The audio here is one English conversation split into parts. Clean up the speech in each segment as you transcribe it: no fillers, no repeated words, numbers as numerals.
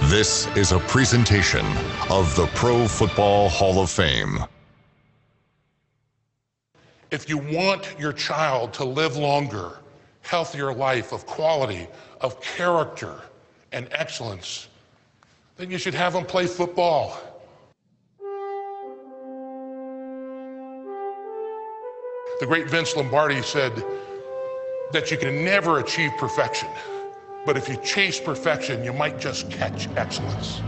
This is a presentation of the Pro Football Hall of Fame. If you want your child to live longer, healthier life of quality, of character, and excellence, then you should have them play football. The great Vince Lombardi said that you can never achieve perfection, but if you chase perfection, you might just catch excellence.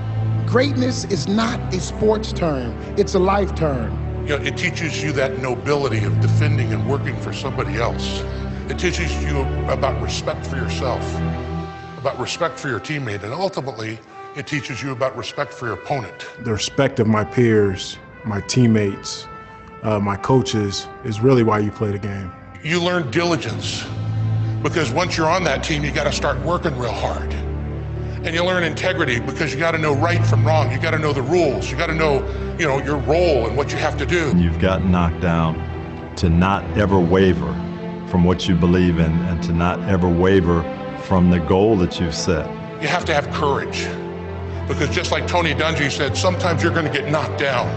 Greatness is not a sports term, it's a life term. You know, it teaches you that nobility of defending and working for somebody else. It teaches you about respect for yourself, about respect for your teammate, and ultimately, it teaches you about respect for your opponent. The respect of my peers, my teammates, my coaches is really why you play the game. You learn diligence, because once you're on that team, you got to start working real hard. And you learn integrity, because you got to know right from wrong. You got to know the rules. You got to know, your role and what you have to do. You've gotten knocked down to not ever waver from what you believe in and to not ever waver from the goal that you've set. You have to have courage, because just like Tony Dungy said, sometimes you're going to get knocked down.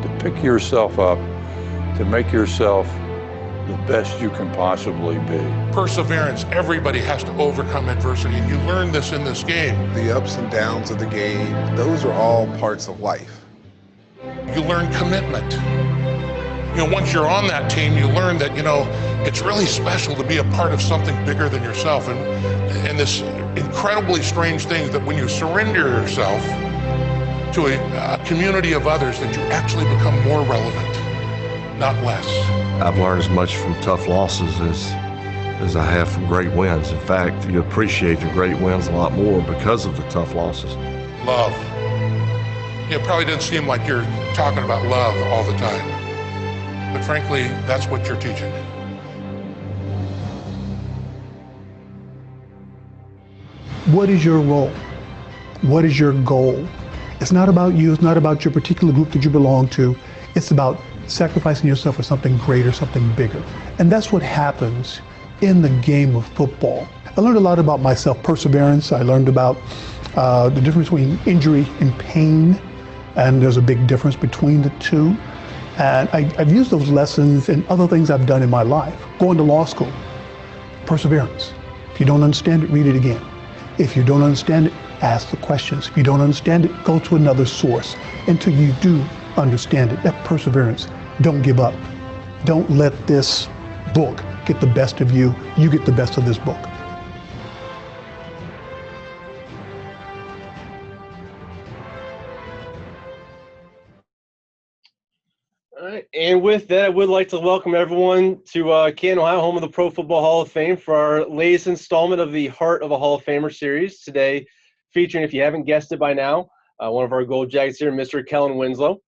To pick yourself up, to make yourself the best you can possibly be. Perseverance, everybody has to overcome adversity, and you learn this in this game. The ups and downs of the game, those are all parts of life. You learn commitment. Once you're on that team, you learn that, it's really special to be a part of something bigger than yourself. And this incredibly strange thing that when you surrender yourself to a community of others, that you actually become more relevant, not less. I've learned as much from tough losses as I have from great wins. In fact, you appreciate the great wins a lot more because of the tough losses. Love. It probably doesn't seem like you're talking about love all the time, but frankly, that's what you're teaching. What is your role? What is your goal? It's not about you, it's not about your particular group that you belong to. It's about sacrificing yourself for something greater, something bigger. And that's what happens in the game of football. I learned a lot about myself, perseverance. I learned about the difference between injury and pain, and there's a big difference between the two. And I've used those lessons in other things I've done in my life. Going to law school, perseverance. If you don't understand it, read it again. If you don't understand it, ask the questions. If you don't understand it, go to another source until you do understand it. That perseverance. Don't give up. Don't let this book get the best of you. You get the best of this book. All right, and with that, I would like to welcome everyone to Canton, Ohio, home of the Pro Football Hall of Fame, for our latest installment of the Heart of a Hall of Famer series. Today, featuring, if you haven't guessed it by now, one of our Gold Jackets here, Mr. Kellen Winslow.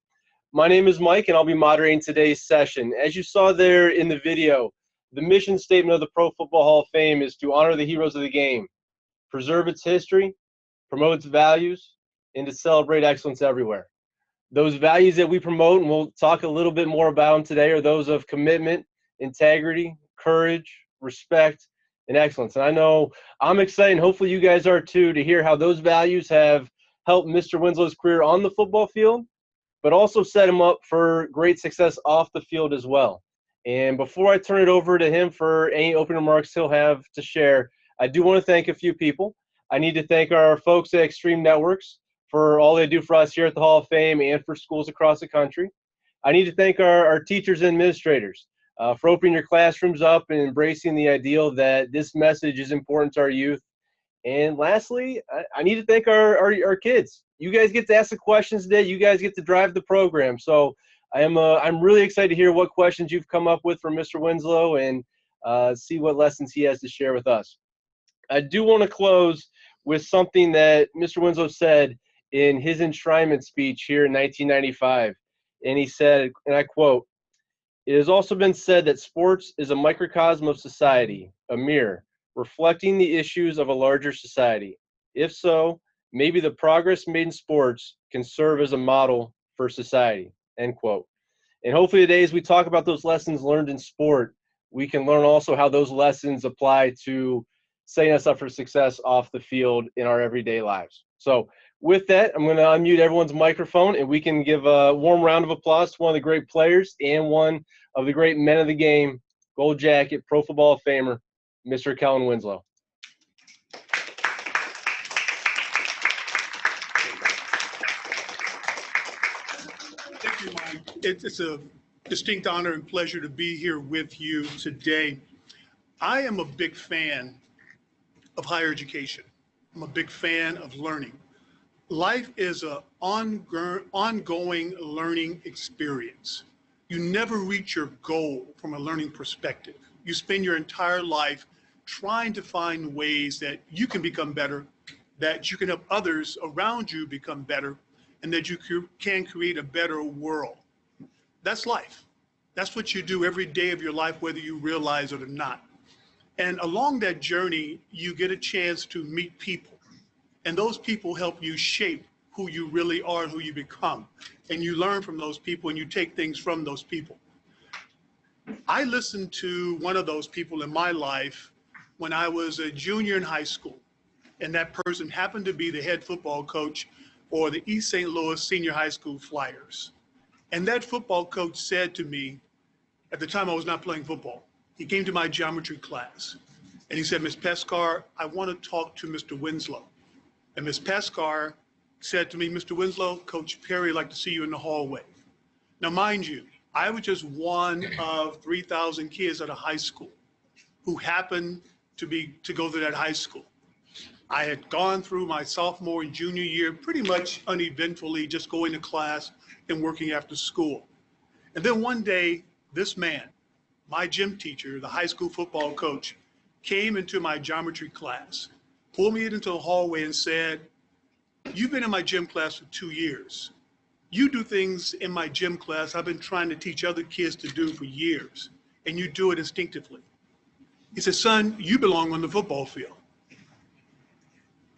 My name is Mike, and I'll be moderating today's session. As you saw there in the video, the mission statement of the Pro Football Hall of Fame is to honor the heroes of the game, preserve its history, promote its values, and to celebrate excellence everywhere. Those values that we promote, and we'll talk a little bit more about them today, are those of commitment, integrity, courage, respect, and excellence. And I know I'm excited, and hopefully you guys are too, to hear how those values have helped Mr. Winslow's career on the football field, but also set him up for great success off the field as well. And before I turn it over to him for any opening remarks he'll have to share, I do want to thank a few people. I need to thank our folks at Extreme Networks for all they do for us here at the Hall of Fame and for schools across the country. I need to thank our teachers and administrators for opening your classrooms up and embracing the ideal that this message is important to our youth. And lastly, I need to thank our kids. You guys get to ask the questions today. You guys get to drive the program. So I'm really excited to hear what questions you've come up with from Mr. Winslow and see what lessons he has to share with us. I do want to close with something that Mr. Winslow said in his enshrinement speech here in 1995. And he said, and I quote, "It has also been said that sports is a microcosm of society, a mirror, reflecting the issues of a larger society. If so, maybe the progress made in sports can serve as a model for society," end quote. And hopefully today, as we talk about those lessons learned in sport, we can learn also how those lessons apply to setting us up for success off the field in our everyday lives. So with that, I'm going to unmute everyone's microphone, and we can give a warm round of applause to one of the great players and one of the great men of the game, Gold Jacket, Pro Football Hall of Famer, Mr. Kellen Winslow. Thank you, Mike. It's a distinct honor and pleasure to be here with you today. I am a big fan of higher education. I'm a big fan of learning. Life is an ongoing learning experience. You never reach your goal from a learning perspective. You spend your entire life trying to find ways that you can become better, that you can help others around you become better, and that you can create a better world. That's life. That's what you do every day of your life, whether you realize it or not. And along that journey, you get a chance to meet people. And those people help you shape who you really are and who you become. And you learn from those people and you take things from those people. I listened to one of those people in my life when I was a junior in high school. And that person happened to be the head football coach for the East St. Louis Senior High School Flyers. And that football coach said to me, at the time I was not playing football, he came to my geometry class and he said, "Ms. Pescar, I want to talk to Mr. Winslow." And Ms. Pescar said to me, "Mr. Winslow, Coach Perry would like to see you in the hallway." Now, mind you, I was just one of 3,000 kids at a high school who happened to go to that high school. I had gone through my sophomore and junior year pretty much uneventfully, just going to class and working after school. And then one day, this man, my gym teacher, the high school football coach, came into my geometry class, pulled me into the hallway and said, "You've been in my gym class for 2 years. You do things in my gym class I've been trying to teach other kids to do for years, and you do it instinctively." He said, "Son, you belong on the football field."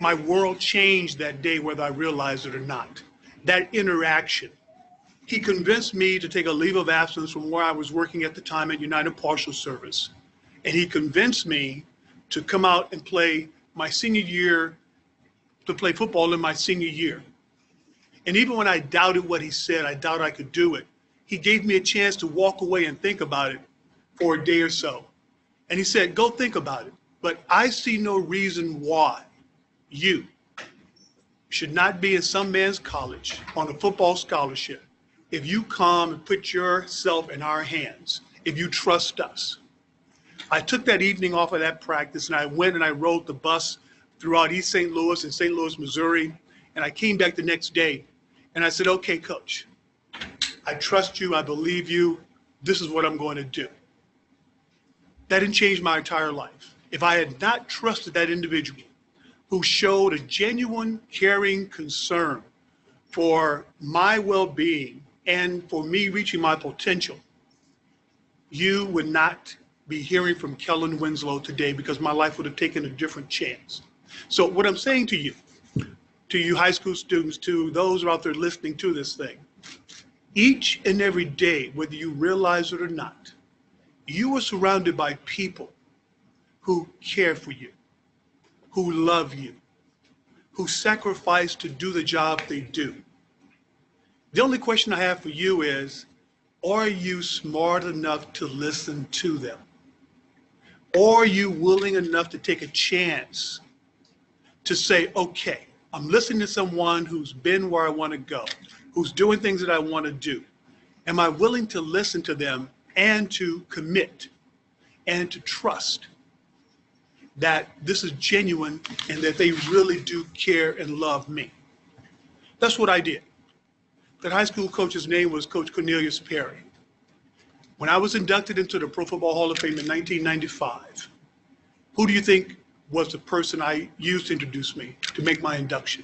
My world changed that day, whether I realized it or not. That interaction. He convinced me to take a leave of absence from where I was working at the time at United Parcel Service. And he convinced me to come out and play my senior year, to play football in my senior year. And even when I doubted what he said, I doubted I could do it, he gave me a chance to walk away and think about it for a day or so. And he said, "Go think about it, but I see no reason why you should not be in some man's college on a football scholarship if you come and put yourself in our hands, if you trust us." I took that evening off of that practice and I went and I rode the bus throughout East St. Louis and St. Louis, Missouri. And I came back the next day and I said, "Okay, Coach, I trust you. I believe you. This is what I'm going to do." That didn't change my entire life. If I had not trusted that individual who showed a genuine, caring concern for my well-being and for me reaching my potential, you would not be hearing from Kellen Winslow today, because my life would have taken a different chance. So what I'm saying to you high school students, to those who are out there listening to this thing, each and every day, whether you realize it or not, you are surrounded by people who care for you, who love you, who sacrifice to do the job they do. The only question I have for you is, are you smart enough to listen to them? Or are you willing enough to take a chance to say, "Okay, I'm listening to someone who's been where I want to go, who's doing things that I want to do. Am I willing to listen to them and to commit and to trust that this is genuine and that they really do care and love me?" That's what I did. That high school coach's name was Coach Cornelius Perry. When I was inducted into the Pro Football Hall of Fame in 1995, who do you think was the person I used to introduce me to make my induction?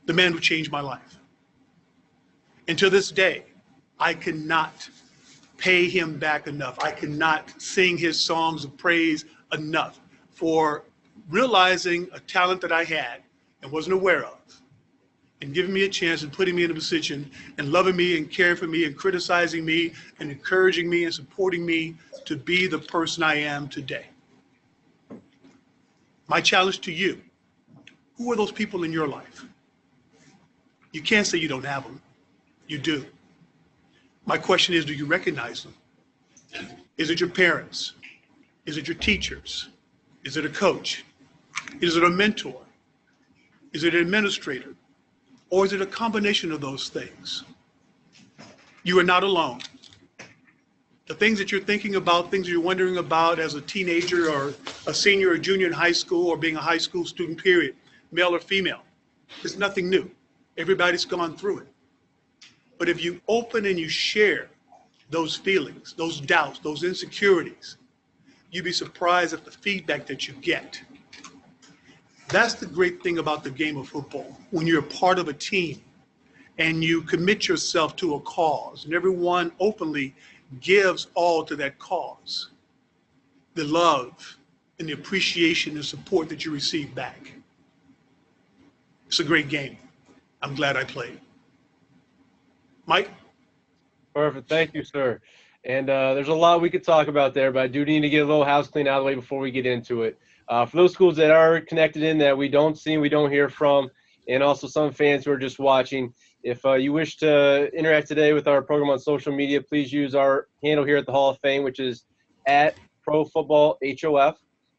The man who changed my life. And to this day, I cannot pay him back enough. I cannot sing his songs of praise enough for realizing a talent that I had and wasn't aware of, and giving me a chance and putting me in a position and loving me and caring for me and criticizing me and encouraging me and supporting me to be the person I am today. My challenge to you Who are those people in your life? You can't say you don't have them. You do. My question is, do you recognize them? Is it your parents? Is it your teachers? Is it a coach? Is it a mentor? Is it an administrator? Or is it a combination of those things? You are not alone. The things that you're thinking about, things you're wondering about as a teenager or a senior or junior in high school or being a high school student, period, male or female, it's nothing new. Everybody's gone through it. But if you open and you share those feelings, those doubts, those insecurities, you'd be surprised at the feedback that you get. That's the great thing about the game of football. When you're a part of a team and you commit yourself to a cause and everyone openly gives all to that cause, the love and the appreciation and support that you receive back. It's a great game. I'm glad I played. Mike? Perfect. Thank you, sir. And there's a lot we could talk about there, but I do need to get a little house clean out of the way before we get into it. For those schools that are connected in that we don't see, we don't hear from, and also some fans who are just watching, if you wish to interact today with our program on social media, please use our handle here at the Hall of Fame, which is @ProFootballHOF,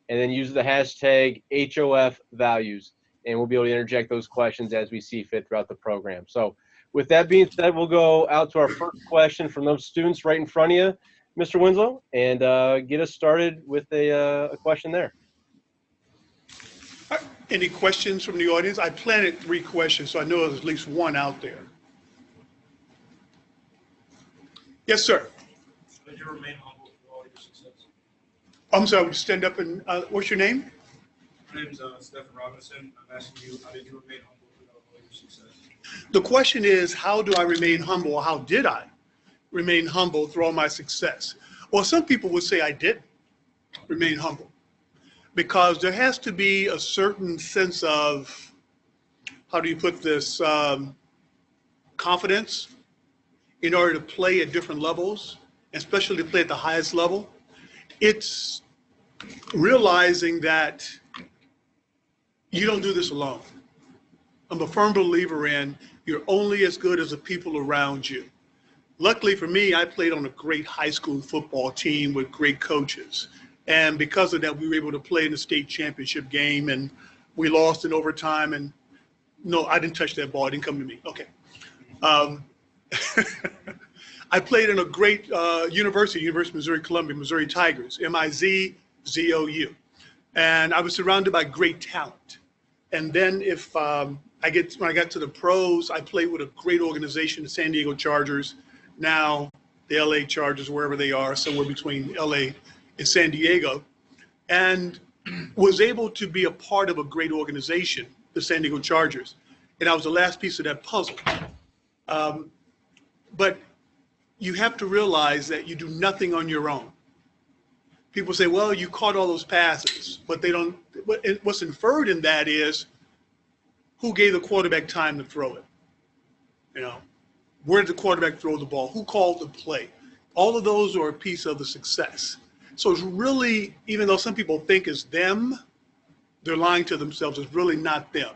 and then use the hashtag HOFValues, and we'll be able to interject those questions as we see fit throughout the program. So with that being said, we'll go out to our first question from those students right in front of you, Mr. Winslow, and get us started with a question there. Any questions from the audience? I planted 3 questions, so I know there's at least one out there. Yes, sir. How did you remain humble through all your success? I'm sorry, would you stand up and, what's your name? My name is Stephen Robinson. I'm asking you, how did you remain humble through all your success? The question is, how do I remain humble, or how did I remain humble through all my success? Well, some people would say I didn't remain humble, because there has to be a certain sense of, how do you put this, confidence in order to play at different levels, especially to play at the highest level. It's realizing that you don't do this alone. I'm a firm believer in you're only as good as the people around you. Luckily for me, I played on a great high school football team with great coaches. And because of that, we were able to play in the state championship game, and we lost in overtime. And no, I didn't touch that ball. It didn't come to me. Okay. I played in a great University of Missouri Columbia, Missouri Tigers, MIZZOU. And I was surrounded by great talent. And then when I got to the pros, I played with a great organization, the San Diego Chargers, now the LA Chargers, wherever they are, somewhere between LA and San Diego, and was able to be a part of a great organization, the San Diego Chargers. And I was the last piece of that puzzle. But you have to realize that you do nothing on your own. People say, well, you caught all those passes, but they don't. What's inferred in that is who gave the quarterback time to throw it? You know, where did the quarterback throw the ball? Who called the play? All of those are a piece of the success. So it's really, even though some people think it's them, they're lying to themselves. It's really not them.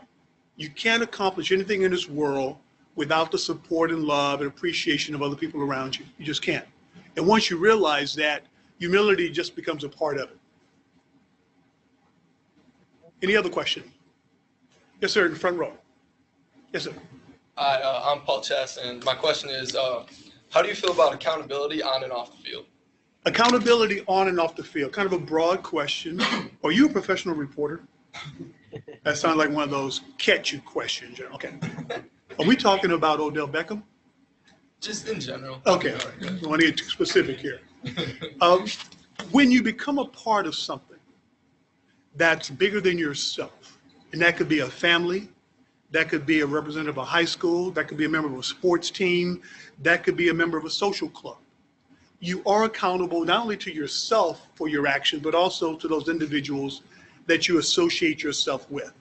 You can't accomplish anything in this world without the support and love and appreciation of other people around you. You just can't. And once you realize that, humility just becomes a part of it. Any other question? Yes, sir, in the front row. Yes, sir. Hi, I'm Paul Chess, and my question is, how do you feel about accountability on and off the field? Accountability on and off the field, kind of a broad question. Are you a professional reporter? That sounds like one of those catch-you questions. Okay. Are we talking about Odell Beckham? Just in general. Okay, all right. I want to get too specific here. When you become a part of something that's bigger than yourself, and that could be a family, that could be a representative of a high school, that could be a member of a sports team, that could be a member of a social club. You are accountable not only to yourself for your action, but also to those individuals that you associate yourself with.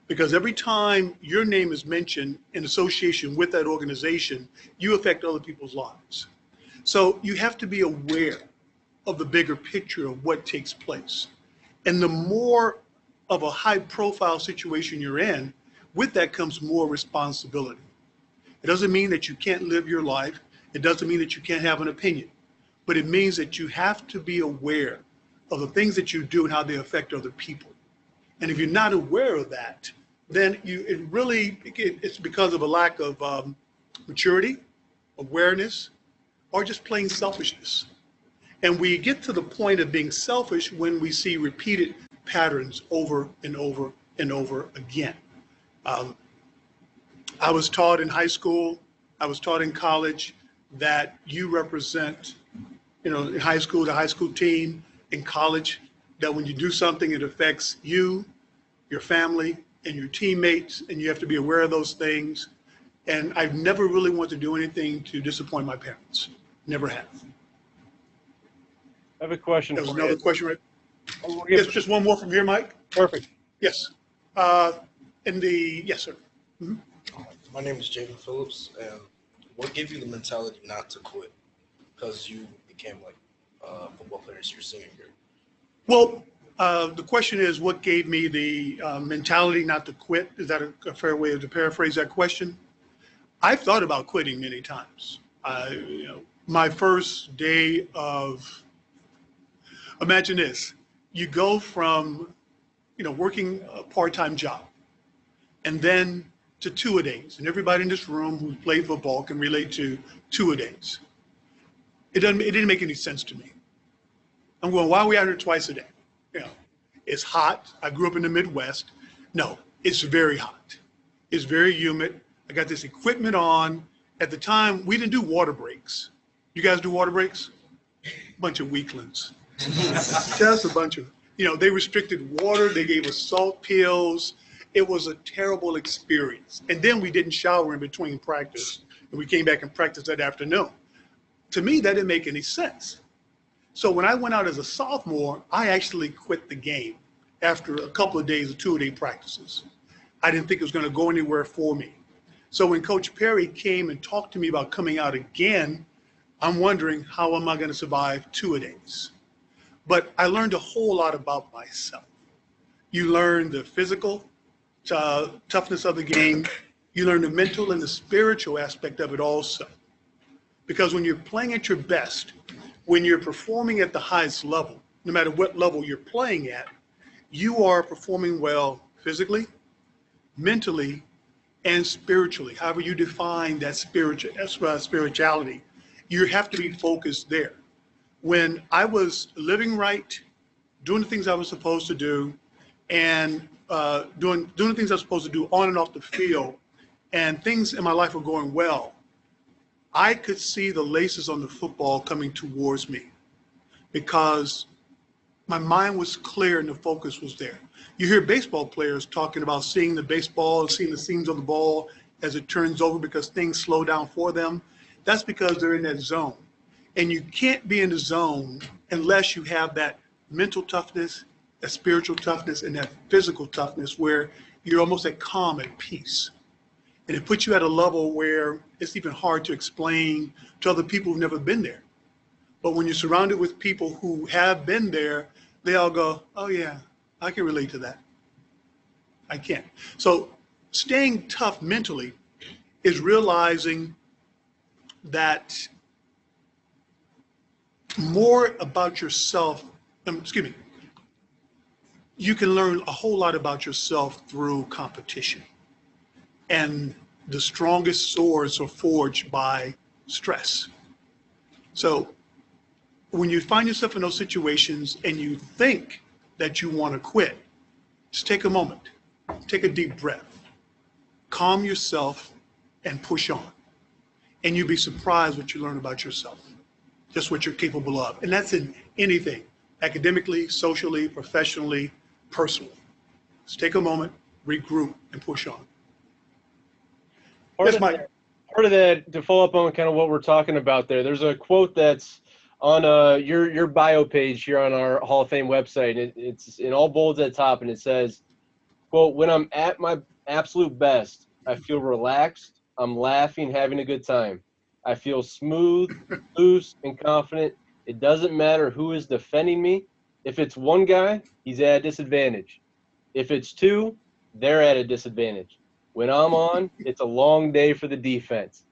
Because every time your name is mentioned in association with that organization, you affect other people's lives. So you have to be aware of the bigger picture of what takes place. And the more of a high-profile situation you're in, with that comes more responsibility. It doesn't mean that you can't live your life. It doesn't mean that you can't have an opinion. But it means that you have to be aware of the things that you do and how they affect other people. And if you're not aware of that, then it's because of a lack of maturity, awareness, or just plain selfishness. And we get to the point of being selfish when we see repeated patterns over and over and over again. I was taught in high school, I was taught in college that you represent, in high school, the high school team, in college, that when you do something, it affects you, your family, and your teammates, and you have to be aware of those things. And I've never really wanted to do anything to disappoint my parents. Never have. I have a question. There was another question, right? Yes, just one more from here, Mike. Perfect. Yes. Yes, sir. Mm-hmm. My name is Jaden Phillips, and what gave you the mentality not to quit? Because you became like a football player your senior year. Well, the question is, what gave me the mentality not to quit? Is that a fair way to paraphrase that question? I've thought about quitting many times. My first day of, imagine this, you go from, working a part-time job and then to two-a-days. And everybody in this room who played football can relate to two-a-days. It didn't make any sense to me. I'm going, why are we out here twice a day? It's hot. I grew up in the Midwest. No, it's very hot. It's very humid. I got this equipment on. At the time, we didn't do water breaks. You guys do water breaks? Bunch of weaklings. Just a bunch of, they restricted water. They gave us salt pills. It was a terrible experience. And then we didn't shower in between practice. And we came back and practiced that afternoon. To me, that didn't make any sense. So when I went out as a sophomore, I actually quit the game after a couple of days of two-a-day practices. I didn't think it was going to go anywhere for me. So when Coach Perry came and talked to me about coming out again, I'm wondering, how am I going to survive two-a-days? But I learned a whole lot about myself. You learn the physical toughness of the game. You learn the mental and the spiritual aspect of it also. Because when you're playing at your best, when you're performing at the highest level, no matter what level you're playing at, you are performing well physically, mentally, and spiritually. However you define that spirituality, you have to be focused there. When I was living right, doing the things I was supposed to do, and doing the things I was supposed to do on and off the field, and things in my life were going well, I could see the laces on the football coming towards me because my mind was clear and the focus was there. You hear baseball players talking about seeing the baseball, seeing the seams of the ball as it turns over because things slow down for them. That's because they're in that zone. And you can't be in the zone unless you have that mental toughness, that spiritual toughness, and that physical toughness where you're almost at calm and peace. And it puts you at a level where it's even hard to explain to other people who've never been there. But when you're surrounded with people who have been there, they all go, oh yeah, I can relate to that. I can. So staying tough mentally is realizing that more about yourself, you can learn a whole lot about yourself through competition. And the strongest swords are forged by stress. So when you find yourself in those situations and you think that you want to quit, just take a moment, take a deep breath, calm yourself, and push on. And you'll be surprised what you learn about yourself, just what you're capable of. And that's in anything, academically, socially, professionally, personally. Just take a moment, regroup, and push on. Part of that, to follow up on kind of what we're talking about there's a quote that's on your bio page here on our Hall of Fame website. It's in all bolds at the top, and it says, quote, "When I'm at my absolute best, I feel relaxed, I'm laughing, having a good time. I feel smooth, loose, and confident. It doesn't matter who is defending me. If it's one guy, he's at a disadvantage. If it's 2, they're at a disadvantage. When I'm on, it's a long day for the defense.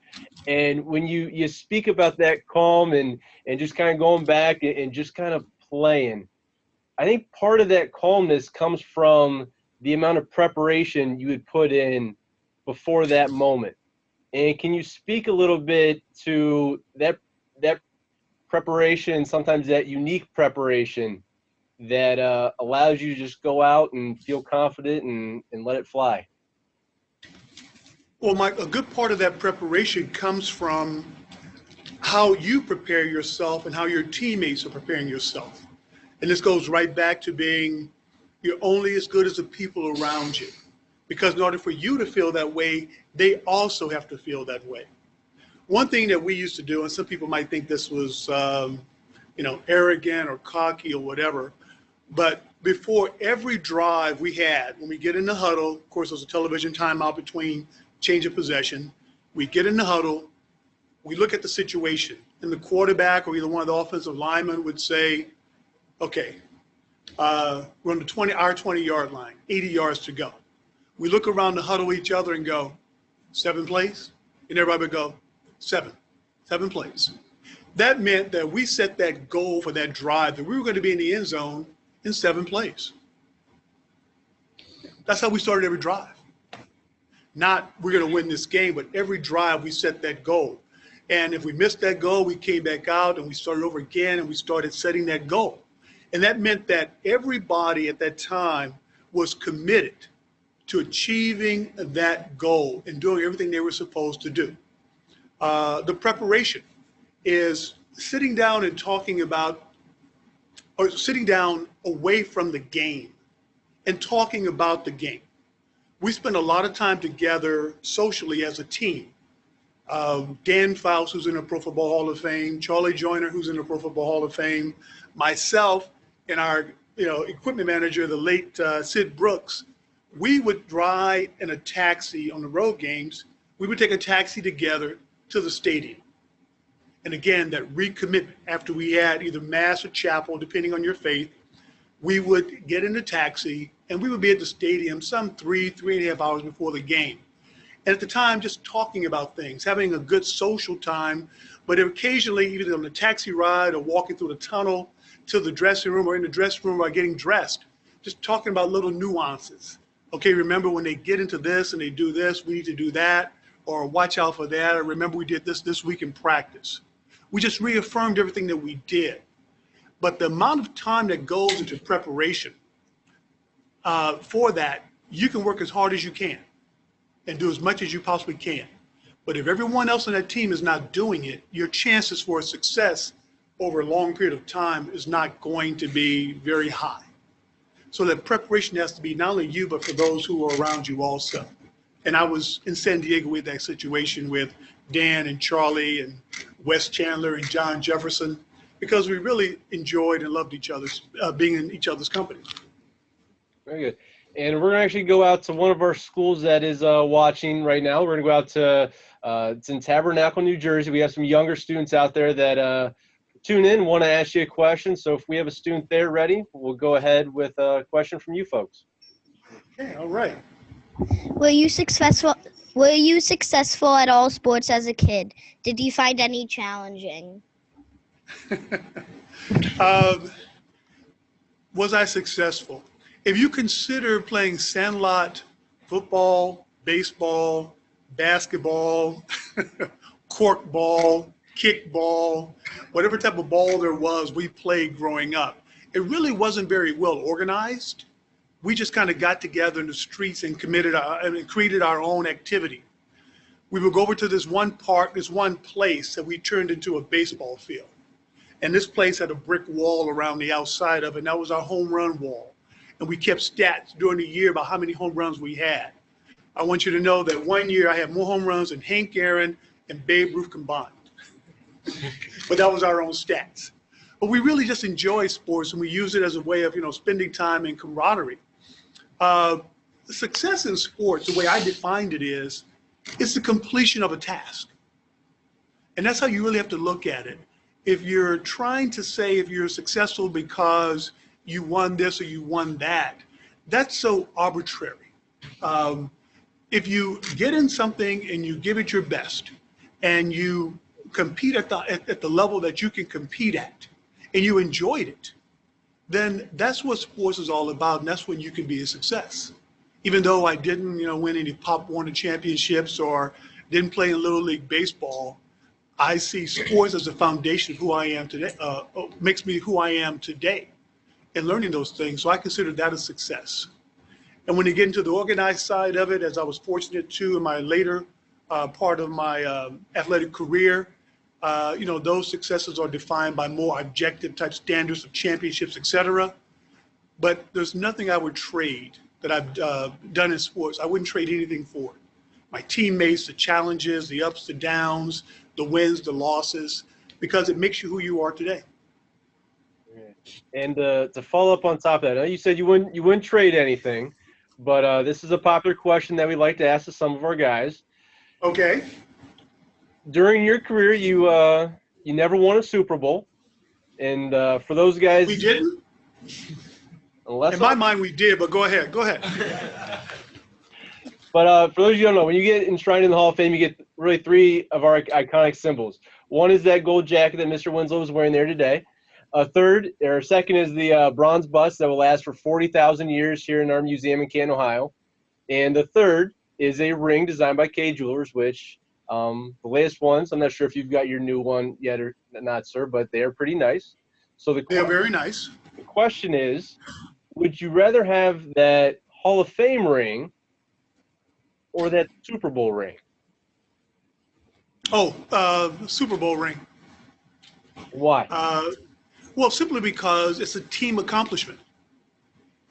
And when you speak about that calm and just kind of going back and just kind of playing, I think part of that calmness comes from the amount of preparation you would put in before that moment. And can you speak a little bit to that preparation, sometimes that unique preparation that allows you to just go out and feel confident and let it fly? Well, Mike, a good part of that preparation comes from how you prepare yourself and how your teammates are preparing yourself. And this goes right back to being, you're only as good as the people around you. Because in order for you to feel that way, they also have to feel that way. One thing that we used to do, and some people might think this was, arrogant or cocky or whatever, but before every drive we had, when we get in the huddle, of course, there's a television timeout between change of possession. We get in the huddle, we look at the situation, and the quarterback or either one of the offensive linemen would say, okay, we're on the our 20-yard line, 80 yards to go. We look around the huddle each other and go, 7 plays? And everybody would go, 7 plays. That meant that we set that goal for that drive, that we were going to be in the end zone in 7 plays. That's how we started every drive. Not we're going to win this game, but every drive we set that goal. And if we missed that goal, we came back out and we started over again and we started setting that goal. And that meant that everybody at that time was committed to achieving that goal and doing everything they were supposed to do. The preparation is sitting down and talking about, or sitting down away from the game and talking about the game. We spend a lot of time together socially as a team. Dan Faust, who's in the Pro Football Hall of Fame, Charlie Joyner, who's in the Pro Football Hall of Fame, myself, and our equipment manager, the late Sid Brooks. We would ride in a taxi on the road games. We would take a taxi together to the stadium. And again, that recommitment after we had either mass or chapel, depending on your faith, we would get in the taxi and we would be at the stadium some 3.5 hours before the game. And at the time, just talking about things, having a good social time, but occasionally either on the taxi ride or walking through the tunnel to the dressing room or in the dressing room or getting dressed, just talking about little nuances. Okay, remember when they get into this and they do this, we need to do that, or watch out for that, or remember we did this week in practice. We just reaffirmed everything that we did. But the amount of time that goes into preparation for that, you can work as hard as you can and do as much as you possibly can. But if everyone else on that team is not doing it, your chances for success over a long period of time is not going to be very high. So that preparation has to be not only you, but for those who are around you also. And I was in San Diego with that situation with Dan and Charlie and Wes Chandler and John Jefferson, because we really enjoyed and loved each other's, being in each other's company. Very good. And we're going to actually go out to one of our schools that is watching right now. We're going to go out to, it's in Tabernacle, New Jersey. We have some younger students out there that tune in, want to ask you a question. So if we have a student there ready, we'll go ahead with a question from you folks. Okay, all right. Were you successful at all sports as a kid? Did you find any challenging? Was I successful? If you consider playing sandlot, football, baseball, basketball, corkball, kickball, whatever type of ball there was, we played growing up. It really wasn't very well organized. We just kind of got together in the streets and created our own activity. We would go over to this one park, this one place that we turned into a baseball field. And this place had a brick wall around the outside of it, and that was our home run wall. And we kept stats during the year about how many home runs we had. I want you to know that one year I had more home runs than Hank Aaron and Babe Ruth combined. But that was our own stats. But we really just enjoy sports, and we use it as a way of, spending time and camaraderie. Success in sports, the way I defined it is, it's the completion of a task. And that's how you really have to look at it. If you're trying to say if you're successful because you won this or you won that, that's so arbitrary. If you get in something and you give it your best, and you compete at the level that you can compete at, and you enjoyed it, then that's what sports is all about, and that's when you can be a success. Even though I didn't, win any Pop Warner championships or didn't play in Little League baseball, I see sports as the foundation of who I am today. Makes me who I am today, and learning those things. So I consider that a success. And when you get into the organized side of it, as I was fortunate to in my later part of my athletic career, those successes are defined by more objective type standards of championships, et cetera. But there's nothing I would trade that I've done in sports. I wouldn't trade anything for it. My teammates, the challenges, the ups, the downs, the wins, the losses, because it makes you who you are today. And to follow up on top of that, I know you said you wouldn't trade anything, but this is a popular question that we like to ask to some of our guys. Okay. During your career, you never won a Super Bowl, and for those guys, we didn't. In my mind, we did, but go ahead. But for those of you who don't know, when you get enshrined in the Hall of Fame, you get really three of our iconic symbols. One is that gold jacket that Mr. Winslow is wearing there today. Second is the bronze bust that will last for 40,000 years here in our museum in Canton, Ohio. And the third is a ring designed by K Jewelers, which the latest ones, I'm not sure if you've got your new one yet or not, sir, but they are pretty nice. So they are very nice. The question is, would you rather have that Hall of Fame ring or that Super Bowl ring? Super Bowl ring. Why? Well, simply because it's a team accomplishment.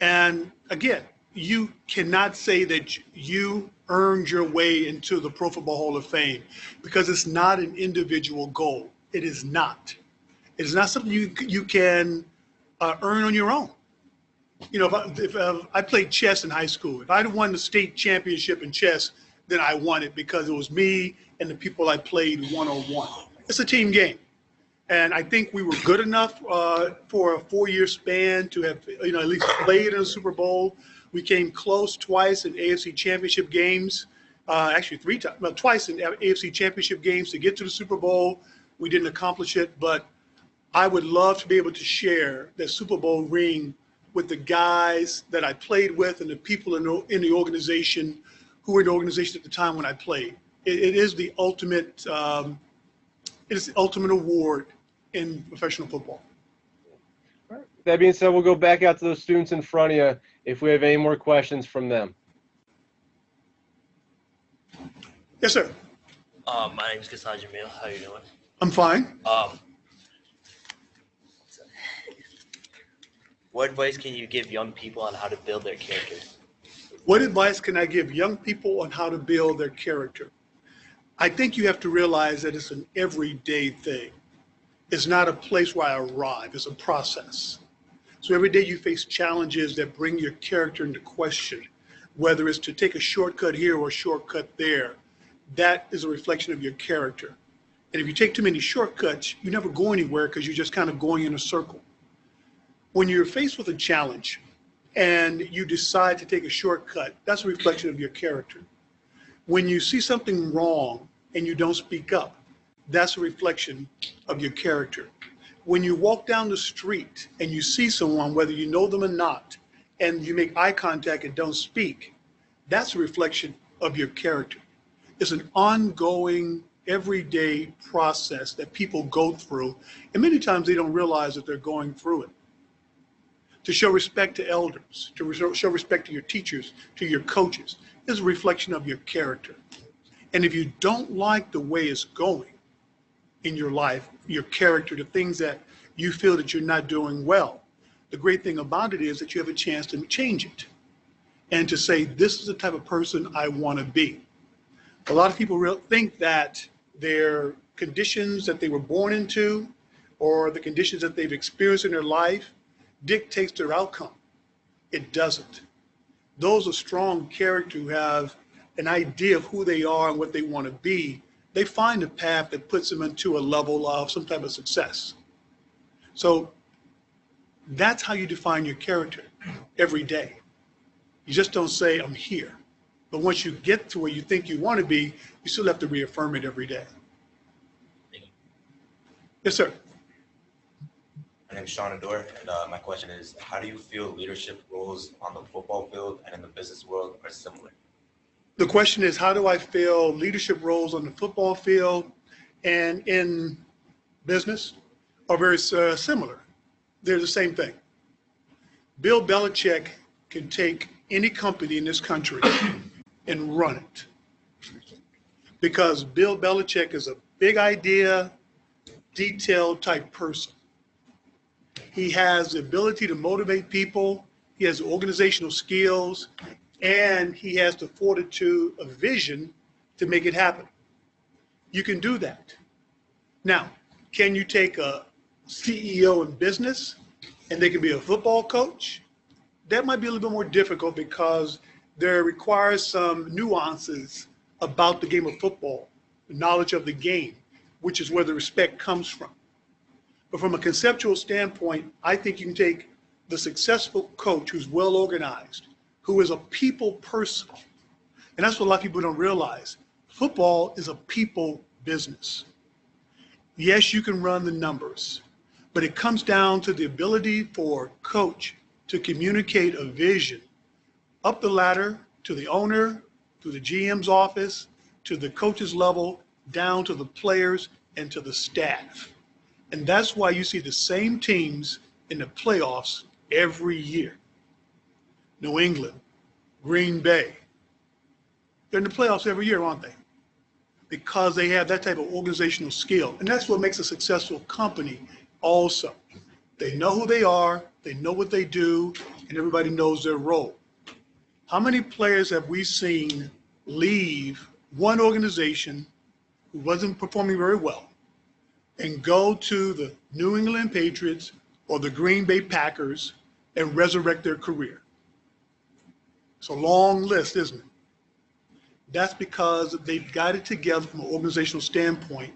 And again, you cannot say that you earned your way into the Pro Football Hall of Fame because it's not an individual goal. It is not. It is not something you can earn on your own. If I played chess in high school, if I'd won the state championship in chess, then I won it because it was me and the people I played one-on-one. It's a team game. And I think we were good enough for a 4-year span to have, at least played in a Super Bowl. We came close twice in AFC championship games, actually twice in AFC championship games to get to the Super Bowl. We didn't accomplish it, but I would love to be able to share that Super Bowl ring with the guys that I played with and the people in the organization who were in the organization at the time when I played. It is the ultimate award in professional football. All right. That being said, we'll go back out to those students in front of you if we have any more questions from them. Yes, sir. My name is Kassan Jamil. How are you doing? I'm fine. What advice can you give young people on how to build their character? What advice can I give young people on how to build their character? I think you have to realize that it's an everyday thing. It's not a place where I arrive. It's a process. So every day you face challenges that bring your character into question, whether it's to take a shortcut here or a shortcut there. That is a reflection of your character. And if you take too many shortcuts, you never go anywhere because you're just kind of going in a circle. When you're faced with a challenge and you decide to take a shortcut, that's a reflection of your character. When you see something wrong and you don't speak up, that's a reflection of your character. When you walk down the street and you see someone, whether you know them or not, and you make eye contact and don't speak, that's a reflection of your character. It's an ongoing, everyday process that people go through, and many times they don't realize that they're going through it. To show respect to elders, to show respect to your teachers, to your coaches, is a reflection of your character. And if you don't like the way it's going in your life, your character, the things that you feel that you're not doing well, the great thing about it is that you have a chance to change it and to say, this is the type of person I want to be. A lot of people think that their conditions that they were born into or the conditions that they've experienced in their life dictates their outcome. It doesn't. Those are strong character who have an idea of who they are and what they want to be. They find a path that puts them into a level of some type of success. So that's how you define your character every day. You just don't say, I'm here. But once you get to where you think you want to be, you still have to reaffirm it every day. Yes, sir. My name is Sean Adore, and my question is, how do you feel leadership roles on the football field and in the business world are similar? The question is, how do I feel leadership roles on the football field and in business are very similar? They're the same thing. Bill Belichick can take any company in this country and run it, because Bill Belichick is a big idea, detailed type person. He has the ability to motivate people. He has organizational skills, and he has the fortitude of vision to make it happen. You can do that. Now, can you take a CEO in business and they can be a football coach? That might be a little bit more difficult because there requires some nuances about the game of football, knowledge of the game, which is where the respect comes from. But from a conceptual standpoint, I think you can take the successful coach who's well organized, who is a people person. And that's what a lot of people don't realize. Football is a people business. Yes, you can run the numbers, but it comes down to the ability for a coach to communicate a vision up the ladder to the owner, to the GM's office, to the coach's level, down to the players and to the staff. And that's why you see the same teams in the playoffs every year. New England, Green Bay. They're in the playoffs every year, aren't they? Because they have that type of organizational skill. And that's what makes a successful company also. They know who they are, they know what they do, and everybody knows their role. How many players have we seen leave one organization who wasn't performing very well and go to the New England Patriots or the Green Bay Packers and resurrect their career? It's a long list, isn't it? That's because they've got it together from an organizational standpoint,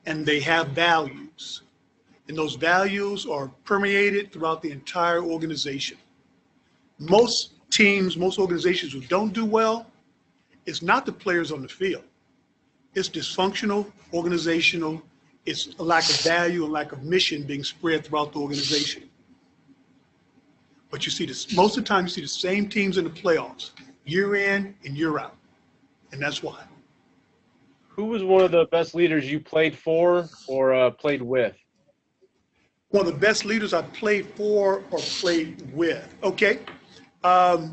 and they have values. And those values are permeated throughout the entire organization. Most teams, most organizations who don't do well, it's not the players on the field. It's dysfunctional, organizational, it's a lack of value and lack of mission being spread throughout the organization. But you see this, most of the time you see the same teams in the playoffs, year in and year out. And that's why. Who was one of the best leaders you played for or played with? One of the best leaders I played for or played with. Okay. Of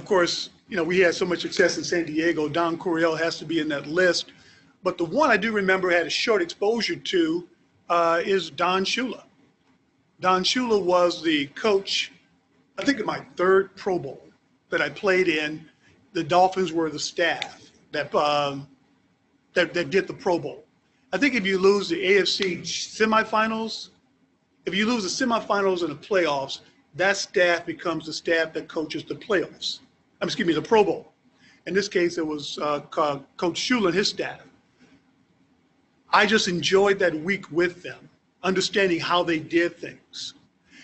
course, you know, we had so much success in San Diego. Don Coryell has to be in that list. But the one I do remember had a short exposure to is Don Shula. Don Shula was the coach, I think, in my third Pro Bowl that I played in. The Dolphins were the staff that did the Pro Bowl. I think if you lose the AFC semifinals, if you lose the semifinals and the playoffs, that staff becomes the staff that coaches the playoffs. Excuse me, the Pro Bowl. In this case, it was Coach Shula and his staff. I just enjoyed that week with them, understanding how they did things.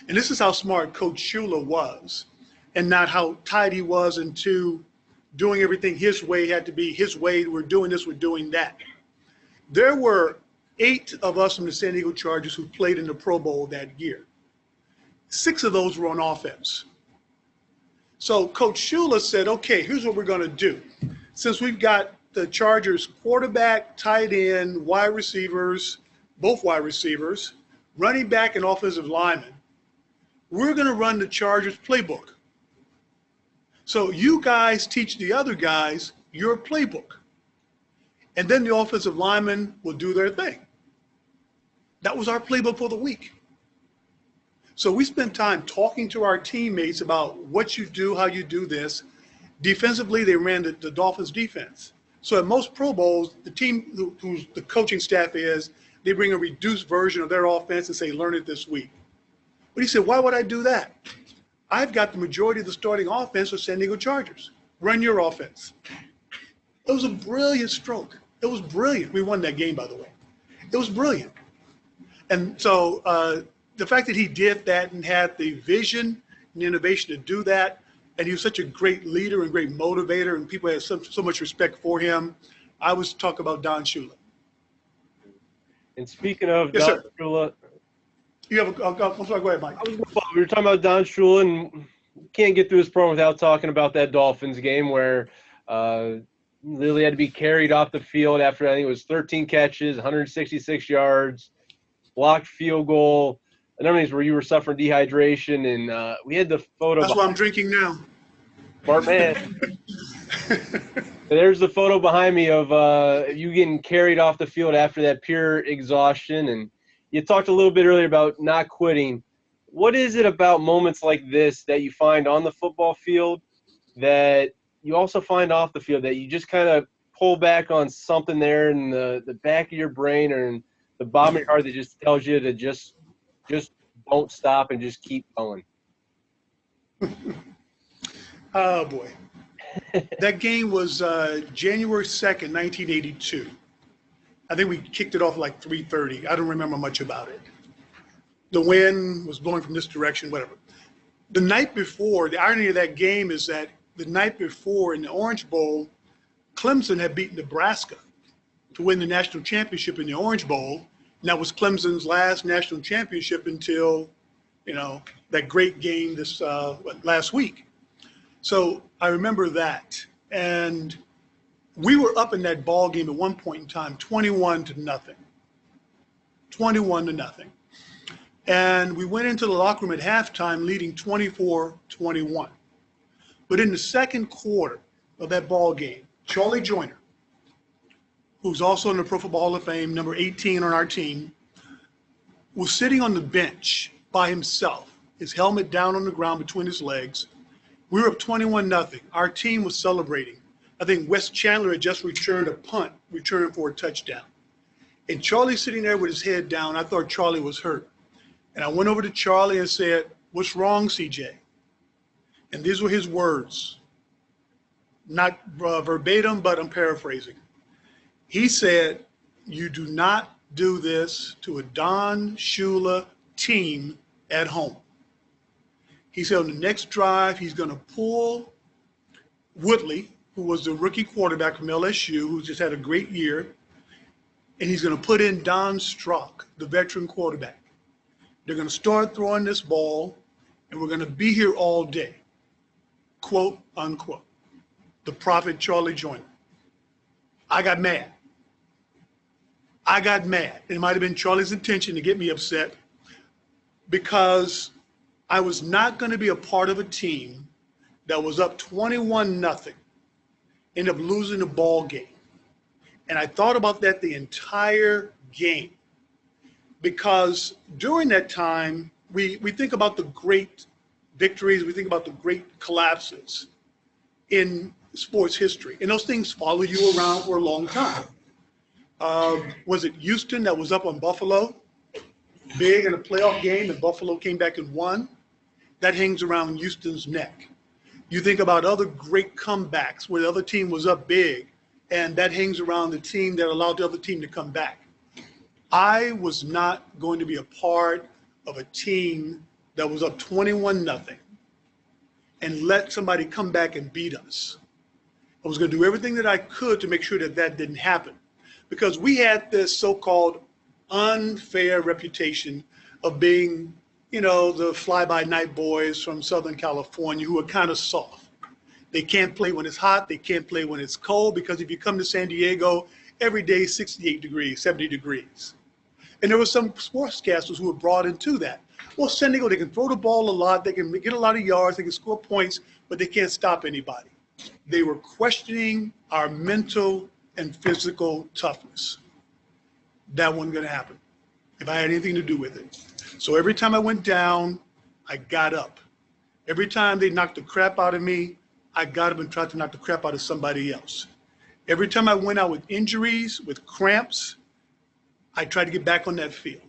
And this is how smart Coach Shula was, and not how tied he was into doing everything his way. Had to be his way. We're doing this, we're doing that. There were 8 of us from the San Diego Chargers who played in the Pro Bowl that year. 6 of those were on offense. So Coach Shula said, okay, here's what we're going to do. Since we've got the Chargers quarterback, tight end, wide receivers, both wide receivers, running back and offensive lineman, we're going to run the Chargers playbook. So you guys teach the other guys your playbook. And then the offensive linemen will do their thing. That was our playbook for the week. So we spent time talking to our teammates about what you do, how you do this. Defensively, they ran the Dolphins defense. So at most Pro Bowls, the team whose the coaching staff is, they bring a reduced version of their offense and say, learn it this week. But he said, why would I do that? I've got the majority of the starting offense of San Diego Chargers. Run your offense. It was a brilliant stroke. It was brilliant. We won that game, by the way. It was brilliant. And so the fact that he did that and had the vision and the innovation to do that. And he was such a great leader and great motivator, and people had so much respect for him. I was talking about Don Shula. And speaking of Yes, Don sir. Shula, You have I'm sorry, go ahead, Mike. we were talking about Don Shula, and can't get through this program without talking about that Dolphins game where Lily had to be carried off the field after, I think it was 13 catches, 166 yards, blocked field goal. A number of these where you were suffering dehydration, and we had the photo. That's why I'm drinking now. Smart man. There's the photo behind me of you getting carried off the field after that pure exhaustion. And you talked a little bit earlier about not quitting. What is it about moments like this that you find on the football field that you also find off the field, that you just kind of pull back on something there in the back of your brain or in the bottom of your heart that just tells you to just don't stop and just keep going? Oh, boy. That game was January 2nd, 1982. I think we kicked it off like 3:30. I don't remember much about it. The wind was blowing from this direction, whatever. The night before, the irony of that game is that the night before in the Orange Bowl, Clemson had beaten Nebraska to win the national championship in the Orange Bowl. And that was Clemson's last national championship until, that great game this last week. So I remember that. And we were up in that ball game at one point in time, 21-0. 21-0. And we went into the locker room at halftime leading 24-21. But in the second quarter of that ball game, Charlie Joyner, who's also in the Pro Football Hall of Fame, number 18 on our team, was sitting on the bench by himself, his helmet down on the ground between his legs. We were up 21-0. Our team was celebrating. I think Wes Chandler had just returned a punt, returned for a touchdown. And Charlie sitting there with his head down, I thought Charlie was hurt. And I went over to Charlie and said, "What's wrong, CJ?" And these were his words. Not verbatim, but I'm paraphrasing. He said, "You do not do this to a Don Shula team at home." He said on the next drive, he's going to pull Woodley, who was the rookie quarterback from LSU, who just had a great year, and he's going to put in Don Strock, the veteran quarterback. They're going to start throwing this ball, and we're going to be here all day, quote, unquote. The prophet Charlie Joyner. I got mad. It might have been Charlie's intention to get me upset because I was not going to be a part of a team that was up 21-0, ended up losing the ball game. And I thought about that the entire game because during that time, we think about the great victories, we think about the great collapses in sports history. And those things follow you around for a long time. Was it Houston that was up on Buffalo, big in a playoff game, and Buffalo came back and won? That hangs around Houston's neck. You think about other great comebacks where the other team was up big, and that hangs around the team that allowed the other team to come back. I was not going to be a part of a team that was up 21-0 and let somebody come back and beat us. I was going to do everything that I could to make sure that that didn't happen because we had this so-called unfair reputation of being, the fly-by-night boys from Southern California who are kind of soft. They can't play when it's hot. They can't play when it's cold because if you come to San Diego, every day 68 degrees, 70 degrees. And there were some sportscasters who were brought into that. Well, San Diego, they can throw the ball a lot. They can get a lot of yards. They can score points, but they can't stop anybody. They were questioning our mental and physical toughness. That wasn't going to happen if I had anything to do with it. So every time I went down, I got up. Every time they knocked the crap out of me, I got up and tried to knock the crap out of somebody else. Every time I went out with injuries, with cramps, I tried to get back on that field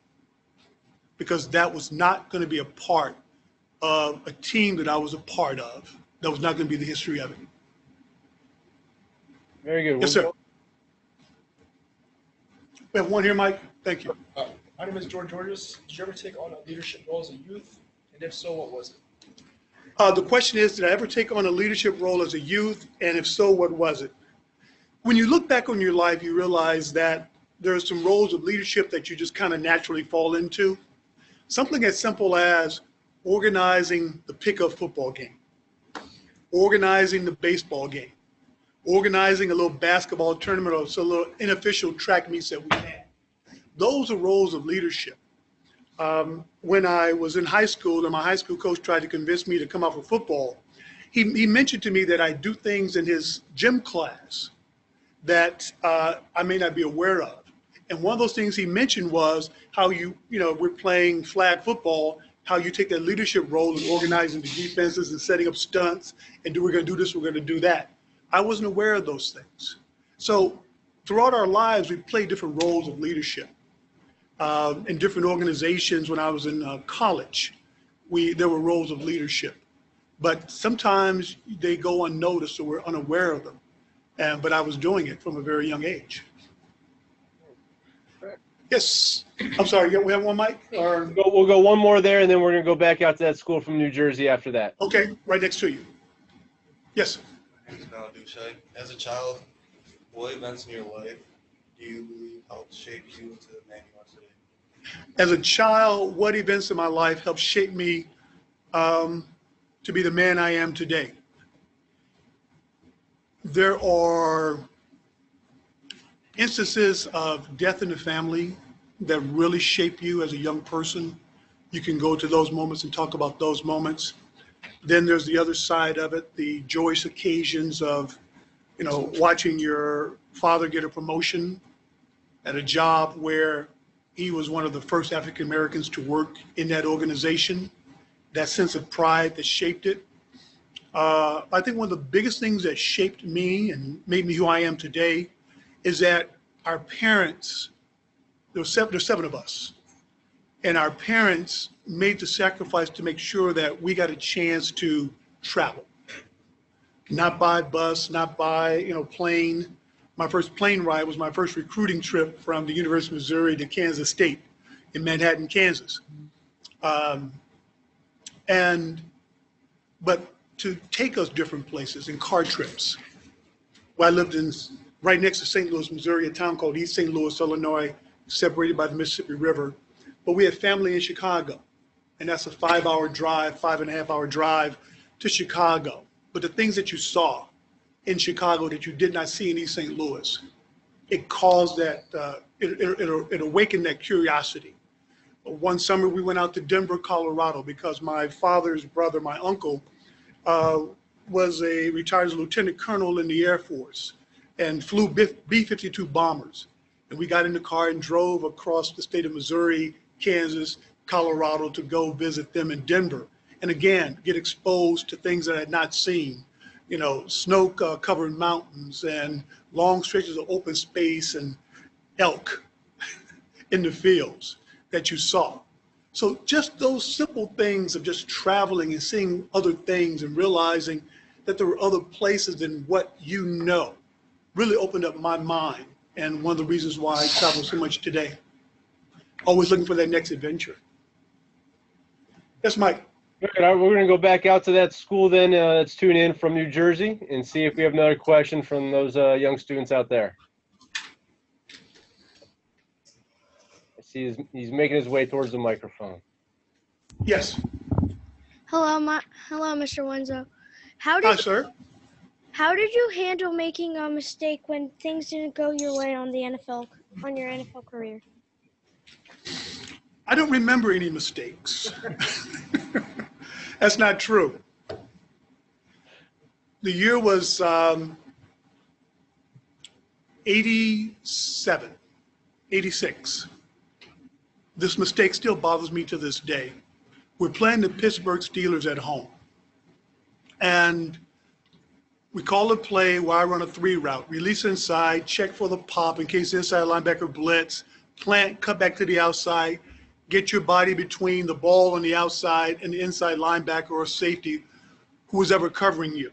because that was not going to be a part of a team that I was a part of. That was not going to be the history of it. Very good. Yes, sir. We have one here, Mike. Thank you. My name is George Georges. Did you ever take on a leadership role as a youth? And if so, what was it? The question is, did I ever take on a leadership role as a youth? And if so, what was it? When you look back on your life, you realize that there are some roles of leadership that you just kind of naturally fall into. Something as simple as organizing the pickup football game, organizing the baseball game, organizing a little basketball tournament or some little unofficial track meets that we had. Those are roles of leadership. When I was in high school and my high school coach tried to convince me to come out for football, he mentioned to me that I do things in his gym class that I may not be aware of. And one of those things he mentioned was how we're playing flag football, how you take that leadership role in organizing the defenses and setting up stunts and we're going to do this, we're going to do that. I wasn't aware of those things. So throughout our lives, we play different roles of leadership. In different organizations, when I was in college, there were roles of leadership. But sometimes they go unnoticed or we're unaware of them. But I was doing it from a very young age. Yes, I'm sorry, we have one mic? Or? We'll go one more there, and then we're going to go back out to that school from New Jersey after that. Okay, right next to you. Yes. As a child, what events in your life do you believe helped shape you into the man you are today? As a child, what events in my life helped shape me to be the man I am today? There are instances of death in the family that really shape you as a young person. You can go to those moments and talk about those moments. Then there's the other side of it, the joyous occasions of, watching your father get a promotion at a job where he was one of the first African Americans to work in that organization, that sense of pride that shaped it. I think one of the biggest things that shaped me and made me who I am today is that our parents, there's seven of us, and our parents made the sacrifice to make sure that we got a chance to travel. Not by bus, not by plane. My first plane ride was my first recruiting trip from the University of Missouri to Kansas State in Manhattan, Kansas. But to take us different places in car trips. Well, I lived right next to St. Louis, Missouri, a town called East St. Louis, Illinois, separated by the Mississippi River. But we had family in Chicago, and that's a 5-hour drive, 5.5-hour drive to Chicago. But the things that you saw in Chicago that you did not see in East St. Louis, it caused that, it awakened that curiosity. One summer we went out to Denver, Colorado, because my father's brother, my uncle, was a retired lieutenant colonel in the Air Force and flew B-52 bombers. And we got in the car and drove across the state of Missouri, Kansas, Colorado to go visit them in Denver. And again, get exposed to things that I had not seen, snow-covered mountains and long stretches of open space and elk in the fields that you saw. So just those simple things of just traveling and seeing other things and realizing that there were other places than what really opened up my mind. And one of the reasons why I travel so much today. Always looking for that next adventure. Yes, Mike. All right, we're going to go back out to that school then that's tuned in from New Jersey and see if we have another question from those young students out there. I see he's making his way towards the microphone. Yes. Hello, Mr. Winslow. Hi, sir. How did you handle making a mistake when things didn't go your way on your NFL career? I don't remember any mistakes. That's not true. The year was 86. This mistake still bothers me to this day. We're playing the Pittsburgh Steelers at home. And we call a play where I run a 3 route, release inside, check for the pop in case the inside linebacker blitz, plant, cut back to the outside, get your body between the ball on the outside and the inside linebacker or safety who is ever covering you.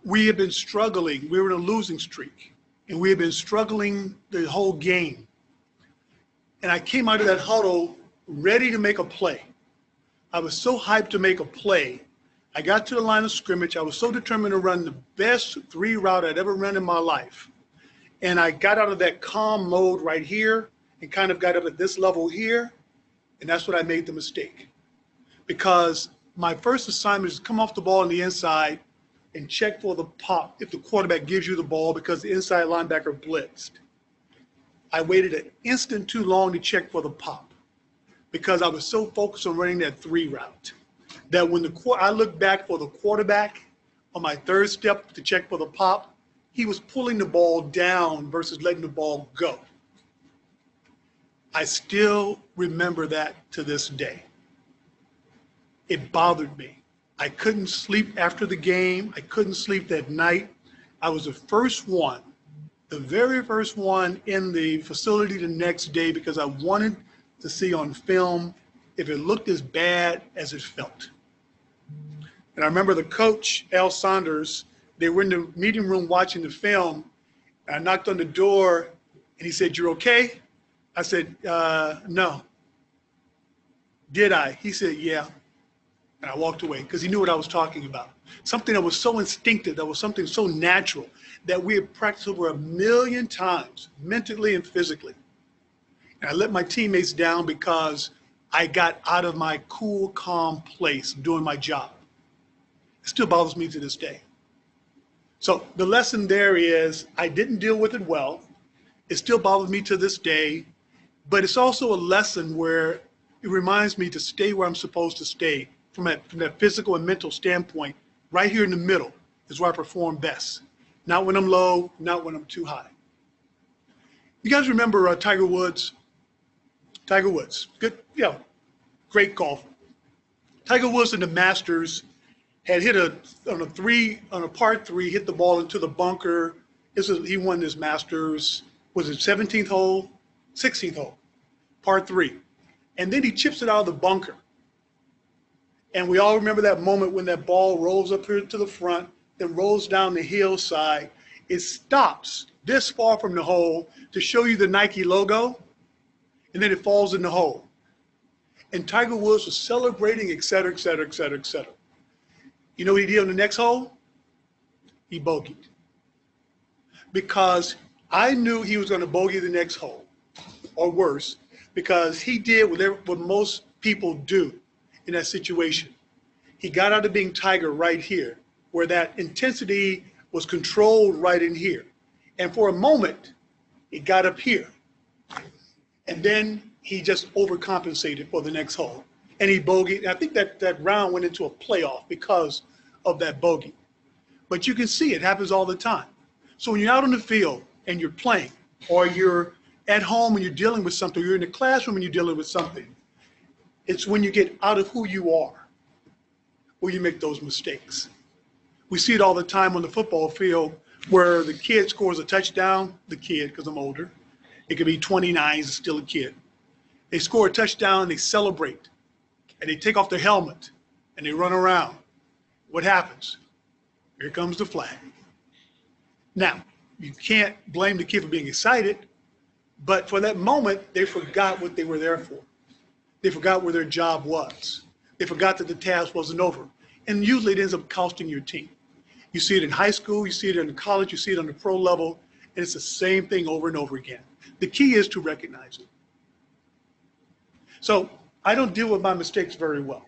We have been struggling. We were in a losing streak, and we have been struggling the whole game. And I came out of that huddle ready to make a play. I was so hyped to make a play. I got to the line of scrimmage. I was so determined to run the best 3 route I'd ever run in my life. And I got out of that calm mode right here and kind of got up at this level here. And that's what I made the mistake. Because my first assignment is to come off the ball on the inside and check for the pop if the quarterback gives you the ball because the inside linebacker blitzed. I waited an instant too long to check for the pop because I was so focused on running that 3 route that when I looked back for the quarterback on my third step to check for the pop, he was pulling the ball down versus letting the ball go. I still remember that to this day. It bothered me. I couldn't sleep after the game. I couldn't sleep that night. I was the first one, the very first one in the facility the next day because I wanted to see on film if it looked as bad as it felt. And I remember the coach, Al Saunders, they were in the meeting room watching the film. And I knocked on the door and he said, "You're okay?" I said, "No." "Did I?" He said, "Yeah." And I walked away because he knew what I was talking about. Something that was so instinctive, that was something so natural that we had practiced over 1,000,000 times, mentally and physically. And I let my teammates down because I got out of my cool, calm place doing my job. It still bothers me to this day. So the lesson there is I didn't deal with it well. It still bothers me to this day, but it's also a lesson where it reminds me to stay where I'm supposed to stay from that physical and mental standpoint. Right here in the middle is where I perform best. Not when I'm low, not when I'm too high. You guys remember Tiger Woods? Tiger Woods, good, great golfer. Tiger Woods in the Masters had hit on a par 3, hit the ball into the bunker. He won this Masters, was it 17th hole? 16th hole, par 3. And then he chips it out of the bunker. And we all remember that moment when that ball rolls up here to the front, then rolls down the hillside. It stops this far from the hole to show you the Nike logo, and then it falls in the hole. And Tiger Woods was celebrating, et cetera, et cetera, et cetera, et cetera. You know what he did on the next hole? He bogeyed. Because I knew he was going to bogey the next hole, or worse, because he did what most people do in that situation. He got out of being Tiger right here, where that intensity was controlled right in here. And for a moment, it got up here. And then he just overcompensated for the next hole. And he bogeyed. I think that round went into a playoff because of that bogey. But you can see it happens all the time. So when you're out on the field and you're playing, or you're at home and you're dealing with something, you're in the classroom and you're dealing with something, it's when you get out of who you are where you make those mistakes. We see it all the time on the football field where the kid scores a touchdown, the kid, because I'm older, it could be 29, he's still a kid. They score a touchdown, they celebrate, and they take off their helmet, and they run around. What happens? Here comes the flag. Now, you can't blame the kid for being excited, but for that moment, they forgot what they were there for. They forgot where their job was. They forgot that the task wasn't over. And usually it ends up costing your team. You see it in high school, you see it in college, you see it on the pro level, and it's the same thing over and over again. The key is to recognize it. So I don't deal with my mistakes very well.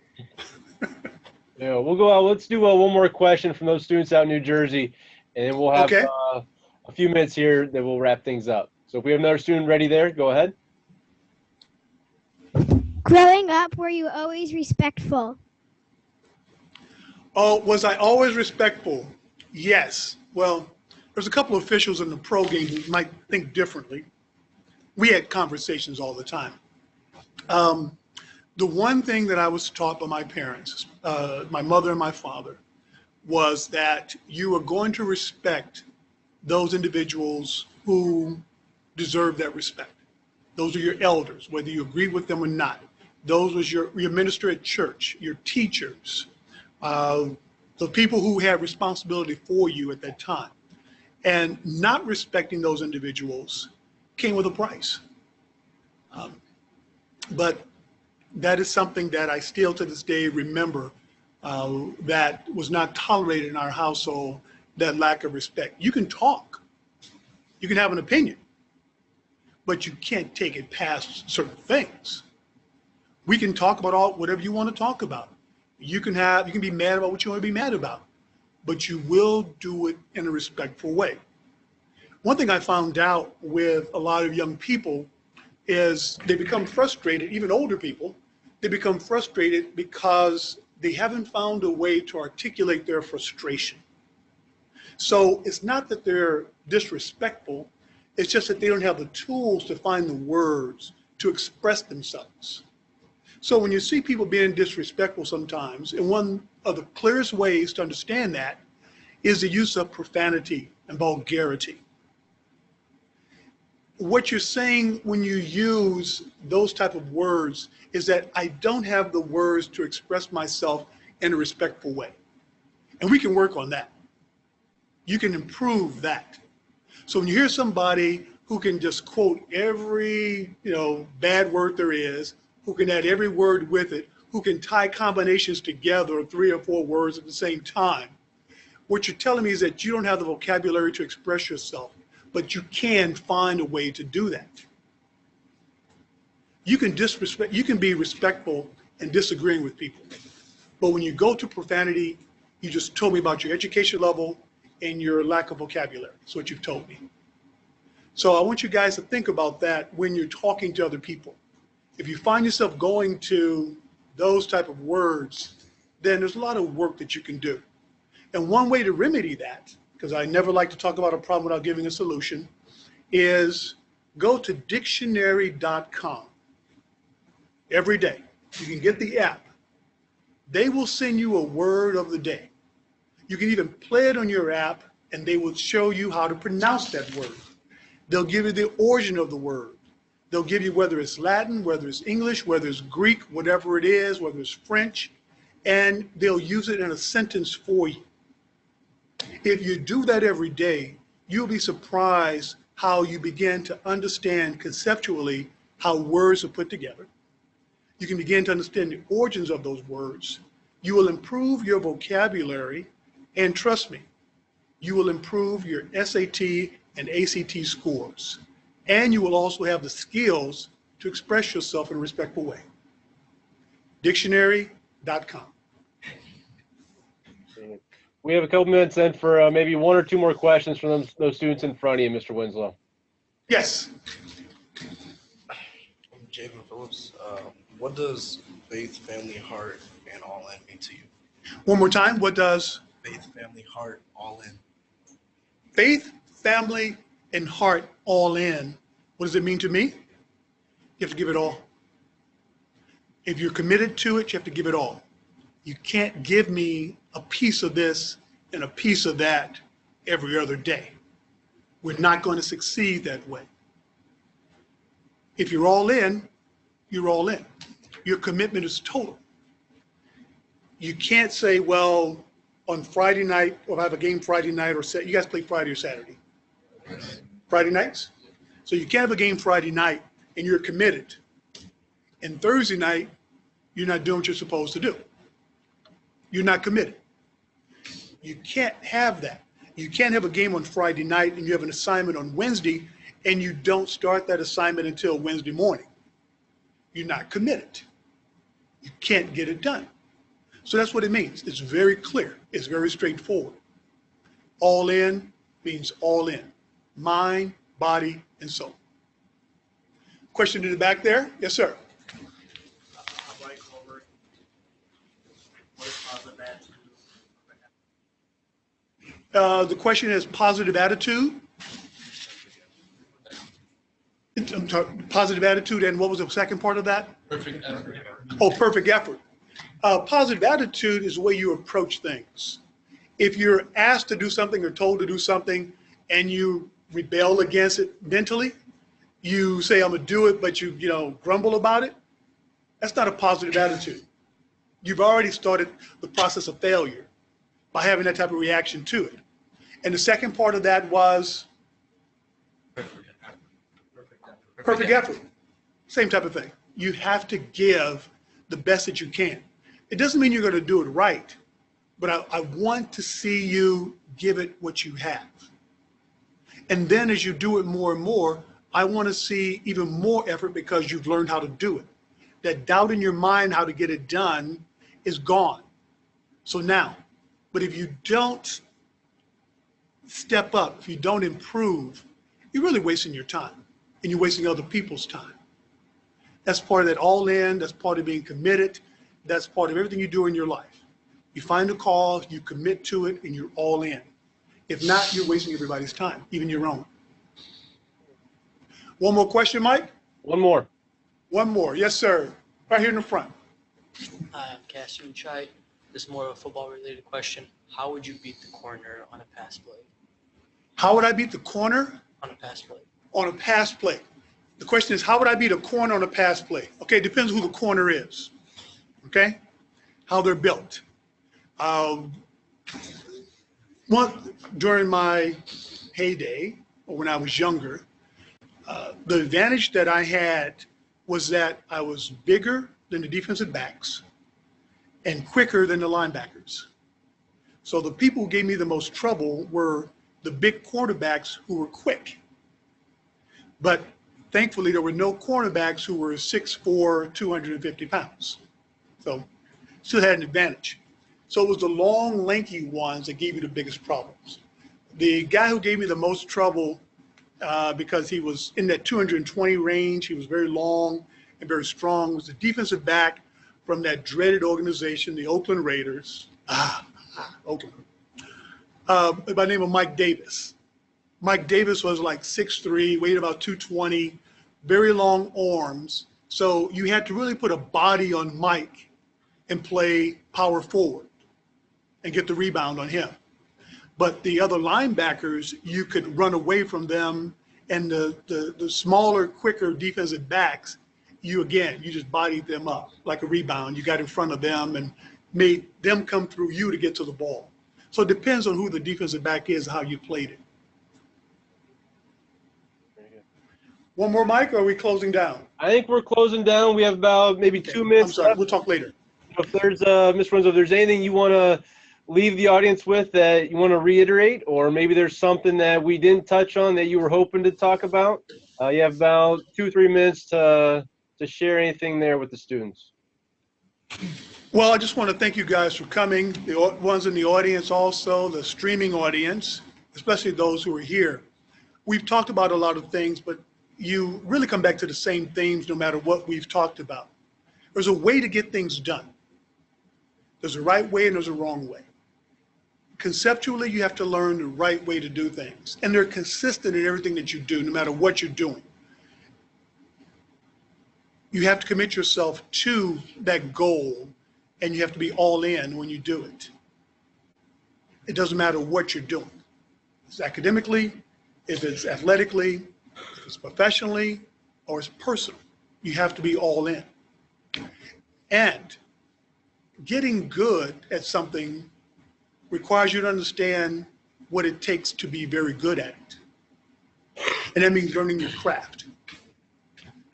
Yeah, we'll go out. Let's do one more question from those students out in New Jersey, and then we'll have a few minutes here that we'll wrap things up. So if we have another student ready there, go ahead. Growing up, were you always respectful? Oh, was I always respectful? Yes. Well, there's a couple of officials in the pro game who might think differently. We had conversations all the time. The one thing that I was taught by my parents, my mother and my father, was that you are going to respect those individuals who deserve that respect. Those are your elders, whether you agree with them or not. Those was your minister at church, your teachers, the people who had responsibility for you at that time. And not respecting those individuals came with a price. But That is something that I still to this day remember that was not tolerated in our household, that lack of respect. You can talk, you can have an opinion, but you can't take it past certain things. We can talk about whatever you want to talk about. You can be mad about what you want to be mad about, but you will do it in a respectful way. One thing I found out with a lot of young people is they become frustrated, even older people, they become frustrated because they haven't found a way to articulate their frustration. So it's not that they're disrespectful, it's just that they don't have the tools to find the words to express themselves. So when you see people being disrespectful sometimes, and one of the clearest ways to understand that is the use of profanity and vulgarity. What you're saying when you use those type of words is that I don't have the words to express myself in a respectful way. And we can work on that. You can improve that. So when you hear somebody who can just quote every bad word there is, who can add every word with it, who can tie combinations together of 3 or 4 words at the same time, what you're telling me is that you don't have the vocabulary to express yourself, but you can find a way to do that. You can be respectful and disagreeing with people. But when you go to profanity, you just told me about your education level and your lack of vocabulary. That's what you've told me. So I want you guys to think about that when you're talking to other people. If you find yourself going to those type of words, then there's a lot of work that you can do. And one way to remedy that, because I never like to talk about a problem without giving a solution, is go to dictionary.com every day. You can get the app. They will send you a word of the day. You can even play it on your app and they will show you how to pronounce that word. They'll give you the origin of the word. They'll give you whether it's Latin, whether it's English, whether it's Greek, whatever it is, whether it's French, and they'll use it in a sentence for you. If you do that every day, you'll be surprised how you begin to understand conceptually how words are put together. You can begin to understand the origins of those words. You will improve your vocabulary, and trust me, you will improve your SAT and ACT scores. And you will also have the skills to express yourself in a respectful way. Dictionary.com. We have a couple minutes in for maybe 1 or 2 more questions from those students in front of you, Mr. Winslow. Yes. I'm Javen Phillips. What does faith, family, heart, and all in mean to you? One more time. What does? Faith, family, heart, all in. Faith, family, and heart all in. What does it mean to me? You have to give it all. If you're committed to it, you have to give it all. You can't give me a piece of this and a piece of that every other day. We're not going to succeed that way. If you're all in, you're all in. Your commitment is total. You can't say, well, on Friday night, or if I have a game Friday night, or you guys play Friday or Saturday? Friday nights? So you can't have a game Friday night and you're committed. And Thursday night, you're not doing what you're supposed to do. You're not committed. You can't have that. You can't have a game on Friday night and you have an assignment on Wednesday and you don't start that assignment until Wednesday morning. You're not committed. You can't get it done. So that's what it means. It's very clear. It's very straightforward. All in means all in. Mind, body, and soul. Question in the back there? Yes, sir. The question is positive attitude. Positive attitude, and what was the second part of that? Perfect effort. Oh, perfect effort. Positive attitude is the way you approach things. If you're asked to do something or told to do something and you rebel against it mentally, you say, I'm gonna do it, but you grumble about it, that's not a positive attitude. You've already started the process of failure by having that type of reaction to it. And the second part of that was perfect effort. Same type of thing. You have to give the best that you can. It doesn't mean you're going to do it right, but I want to see you give it what you have. And then as you do it more and more, I want to see even more effort because you've learned how to do it. That doubt in your mind how to get it done is gone. So now, but if you don't step up, if you don't improve, you're really wasting your time and you're wasting other people's time. That's part of that all in, that's part of being committed, that's part of everything you do in your life. You find a cause, you commit to it, and you're all in. If not, you're wasting everybody's time, even your own. One more question, Mike? One more. One more, yes, sir. Right here in the front. Hi, I'm Cassian Chai. This is more of a football-related question. How would you beat the corner on a pass play? How would I beat the corner? On a pass play. On a pass play. The question is, how would I beat a corner on a pass play? Okay, it depends who the corner is. Okay? How they're built. During my heyday, or when I was younger, the advantage that I had was that I was bigger than the defensive backs and quicker than the linebackers. So the people who gave me the most trouble were the big quarterbacks who were quick. But thankfully, there were no cornerbacks who were 6'4", 250 pounds. So still had an advantage. So it was the long, lanky ones that gave you the biggest problems. The guy who gave me the most trouble because he was in that 220 range, he was very long and very strong, was the defensive back from that dreaded organization, the Oakland Raiders. Oakland. By the name of Mike Davis. Mike Davis was like 6'3", weighed about 220, very long arms. So you had to really put a body on Mike and play power forward and get the rebound on him. But the other linebackers, you could run away from them, and the smaller, quicker defensive backs, you just bodied them up like a rebound. You got in front of them and made them come through you to get to the ball. So it depends on who the defensive back is and how you played it. One more, Mike, or are we closing down? I think we're closing down. We have about maybe 2 minutes. I'm sorry, we'll talk later. If there's, Ms. Renzo, if there's anything you want to leave the audience with that you want to reiterate, or maybe there's something that we didn't touch on that you were hoping to talk about, you have about 2-3 minutes to share anything there with the students. Well, I just want to thank you guys for coming, the ones in the audience also, the streaming audience, especially those who are here. We've talked about a lot of things, but you really come back to the same themes no matter what we've talked about. There's a way to get things done. There's a right way and there's a wrong way. Conceptually, you have to learn the right way to do things. And they're consistent in everything that you do, no matter what you're doing. You have to commit yourself to that goal, and you have to be all in when you do it. It doesn't matter what you're doing. If it's academically, if it's athletically, if it's professionally, or it's personal. You have to be all in. And getting good at something requires you to understand what it takes to be very good at it. And that means learning your craft.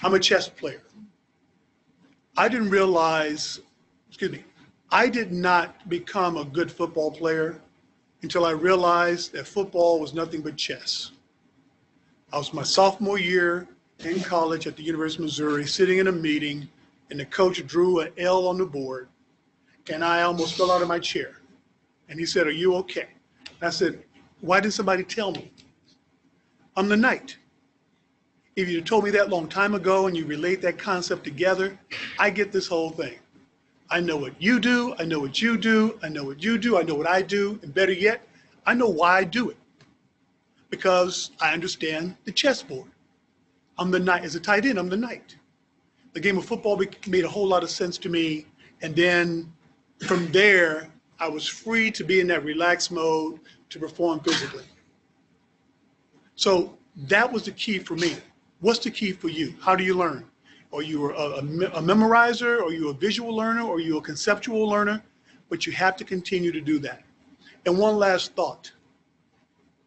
I'm a chess player. I didn't realize, I did not become a good football player until I realized that football was nothing but chess. I was my sophomore year in college at the University of Missouri, sitting in a meeting, and the coach drew an L on the board, and I almost fell out of my chair. And he said, "Are you okay?" I said, "Why didn't somebody tell me?" I'm the knight. If you told me that long time ago and you relate that concept together, I get this whole thing. I know what you do, I know what you do, I know what you do, I know what I do, and better yet, I know why I do it. Because I understand the chessboard. I'm the knight. As a tight end, I'm the knight. The game of football made a whole lot of sense to me, and then from there, I was free to be in that relaxed mode to perform physically. So that was the key for me. What's the key for you? How do you learn? Are you a memorizer? Are you a visual learner? Are you a conceptual learner? But you have to continue to do that. And one last thought.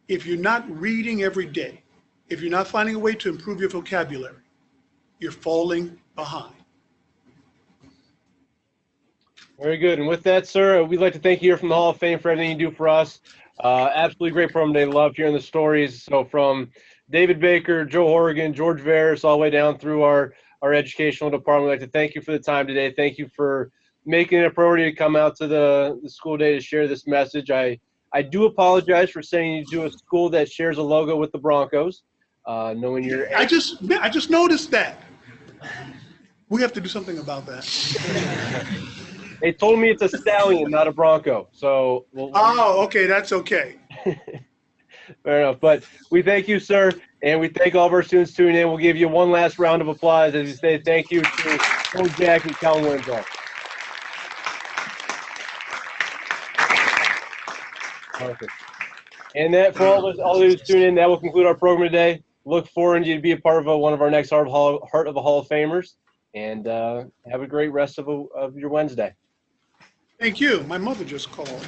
If you're not reading every day, if you're not finding a way to improve your vocabulary, you're falling behind. Very good. And with that, sir, we'd like to thank you here from the Hall of Fame for everything you do for us. Absolutely great program today. Love hearing the stories. So from David Baker, Joe Horrigan, George Veras, all the way down through our educational department, we'd like to thank you for the time today. Thank you for making it a priority to come out to the school day to share this message. I do apologize for sending you to a school that shares a logo with the Broncos. Knowing your I just noticed that. We have to do something about that. They told me it's a stallion, not a Bronco. So okay, that's okay. Fair enough. But we thank you, sir, and we thank all of our students tuning in. We'll give you one last round of applause as we say thank you to Coach Jack and Kellen Winslow. Perfect. And that for all those tuning in, that will conclude our program today. Look forward to you to be a part of one of our next Heart of a Hall of Famers, and have a great rest of your Wednesday. Thank you. My mother just called.